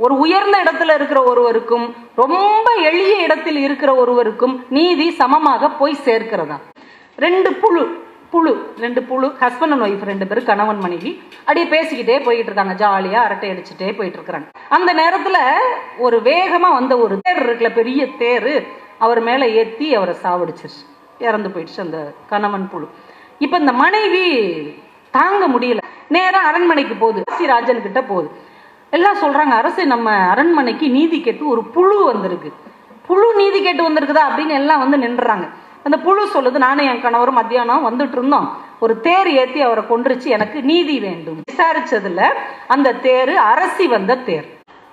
ஒரு உயர்ந்த இடத்துல இருக்கிற ஒருவருக்கும் ரொம்ப எளிய இடத்தில் இருக்கிற ஒருவருக்கும் நீதி சமமாக போய் சேர்க்கிறதா. ரெண்டு புழு ஹஸ்பண்ட் அண்ட் ஒய்ஃப், ரெண்டு பேரும் கணவன் மனைவி அப்படியே பேசிக்கிட்டே போயிட்டு இருக்காங்க, ஜாலியா அரட்டை அடிச்சுட்டே போயிட்டு இருக்கிறாங்க. அந்த நேரத்துல ஒரு வேகமா வந்த ஒரு தேர் இருக்குல்ல, பெரிய தேர், அவர் மேல ஏத்தி அவரை சாவடிச்சிருச்சு, இறந்து போயிடுச்சு அந்த கணவன் புழு. இப்ப இந்த மனைவி தாங்க முடியல, நேரா அரண்மனைக்கு போகுது, ராஜன் கிட்ட போகுது. எல்லாம் சொல்றாங்க, அரசு நம்ம அரண்மனைக்கு நீதி கேட்டு ஒரு புழு வந்திருக்கு, புழு நீதி கேட்டு வந்திருக்குதா அப்படின்னு எல்லாம் வந்து நின்றுறாங்க. அந்த புழு சொல்லுது, நானும் என் கணவரும் மத்தியானம் வந்துட்டு இருந்தோம், ஒரு தேர் ஏத்தி அவரை கொன்றுச்சு, எனக்கு நீதி வேண்டும். விசாரிச்சதுல அந்த தேர் அரசி வந்த தேர்.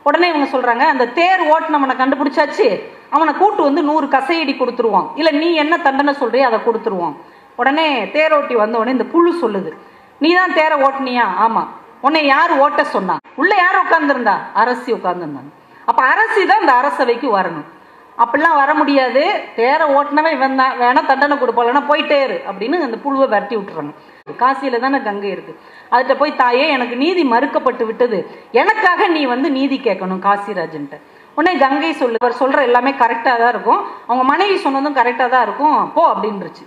உடனே இவங்க சொல்றாங்க, அந்த தேர் ஓட்டுனவனை கண்டுபிடிச்சாச்சு, அவனை கூட்டு வந்து 100 கசையடி கொடுத்துருவான், இல்ல நீ என்ன தண்டனை சொல்றியோ அதை கொடுத்துருவான். உடனே தேரோட்டி வந்த உடனே இந்த புழு சொல்லுது, நீ தான் தேரை ஓட்டுனியா? ஆமா. உன்னை யார் ஓட்ட சொன்னா? உள்ள யார் உட்கார்ந்துருந்தா? அரசி உட்கார்ந்துருந்தாங்க. அப்ப அரசி தான் இந்த அரசவைக்கு வரணும். அப்படிலாம் வர முடியாது, தேரை ஓட்டினவே இவன் தான், வேணா தண்டனை கொடுப்பாளனா போயிட்டே இரு அப்படின்னு அந்த புழுவை விரட்டி விட்டுறாங்க. காசியில தானே கங்கை இருக்கு, அதுகிட்ட போய், தாயே எனக்கு நீதி மறுக்கப்பட்டு விட்டது, எனக்காக நீ வந்து நீதி கேட்கணும் காசிராஜன்ட்ட. உடனே கங்கை சொல்லு, அவர் சொல்ற எல்லாமே கரெக்டா தான் இருக்கும், அவங்க மனைவி சொன்னதும் கரெக்டா தான் இருக்கும், போ அப்படின்னுச்சு.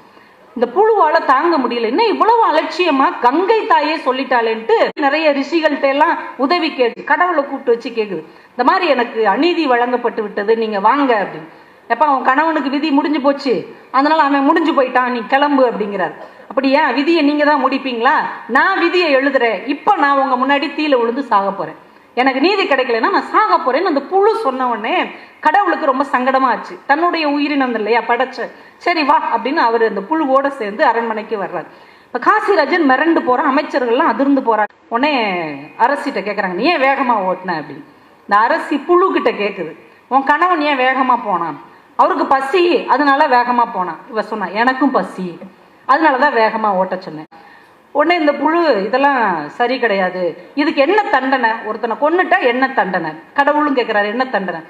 இந்த புழுவால தாங்க முடியல, என்ன இவ்வளவு அலட்சியமா கங்கை தாயே சொல்லிட்டாளேன்ட்டு நிறைய ரிஷிகள்கிட்ட எல்லாம் உதவி கேட்டு கடவுளை கூப்பிட்டு வச்சு கேக்குது, இந்த மாதிரி எனக்கு அநீதி வழங்கப்பட்டு விட்டது, நீங்க வாங்க அப்படின்னு. எப்ப அவன் கணவனுக்கு விதி முடிஞ்சு போச்சு, அதனால அவன் முடிஞ்சு போயிட்டான், நீ கிளம்பு அப்படிங்கிறார். அப்படியா, விதியை நீங்க தான் முடிப்பீங்களா? நான் விதியை எழுதுறேன், இப்ப நான் உங்க முன்னாடி தீல விழுந்து சாக போறேன், எனக்கு நீதி கிடைக்கலன்னா நான் சாக போறேன்னு அந்த புழு சொன்ன உடனே கடவுளுக்கு ரொம்ப சங்கடமா ஆச்சு, தன்னுடைய உயிரினம் இல்லையா படைச்ச, சரி வா அப்படின்னு அவர் அந்த புழுவோட சேர்ந்து அரண்மனைக்கு வர்றாரு. இப்ப காசிராஜன் மிரண்டு போறான், அமைச்சர்கள்லாம் அதிர்ந்து போறாங்க. உடனே அரசிட்ட கேட்கறாங்க, நீ ஏன் வேகமா ஓட்டின அப்படின்னு. இந்த அரசி புழு கிட்ட கேட்குது, உன் கணவன் ஏன் வேகமா போனான்? அவருக்கு பசி அதனால வேகமா போனான். இவ சொன்னா, எனக்கும் பசி அதனாலதான் வேகமா ஓட்ட சொன்னேன். உடனே இந்த புழு, இதெல்லாம் சரி கிடையாது, இதுக்கு என்ன தண்டனை? ஒருத்தனை கொன்னுட்டா என்ன தண்டனை? கடவுளும் கேட்கிறாரு, என்ன தண்டனை?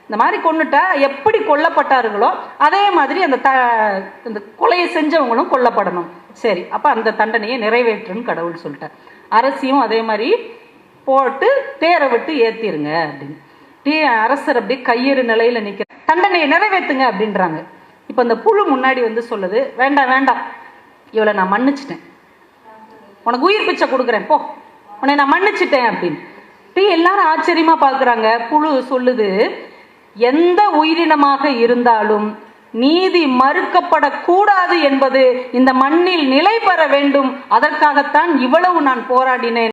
இந்த மாதிரி கொன்னுட்டா எப்படி கொல்லப்பட்டார்களோ அதே மாதிரி அந்த கொலையை செஞ்சவங்களும் கொல்லப்படணும். சரி, அப்ப அந்த தண்டனையை நிறைவேற்றுன்னு கடவுள் சொல்லிட்டார். அரசியும் அதே மாதிரி போட்டு தேரை விட்டு ஏத்திருங்க அப்படின்னு. அரசர் அப்படியே கையெறு நிலையில நிக்கிற, தண்டனையை நிறைவேற்றுங்க அப்படின்றாங்க. இப்ப அந்த புழு முன்னாடி வந்து சொல்லுது, வேண்டாம் வேண்டாம், இவளை நான் மன்னிச்சிட்டேன், உனக்கு உயிர் பிச்சை கொடுக்குறேன், போ, உன்னை நான் மன்னிச்சிட்டேன் அப்படின்னு. எல்லாரும் ஆச்சரியமா பாக்குறாங்க. புழு சொல்லுது, எந்த உயிரினமாக இருந்தாலும் நீதி மறுக்கப்படக்கூடாது என்பது இந்த மண்ணில் நிலை பெற வேண்டும், அதற்காகத்தான் இவ்வளவு நான் போராடினேன்.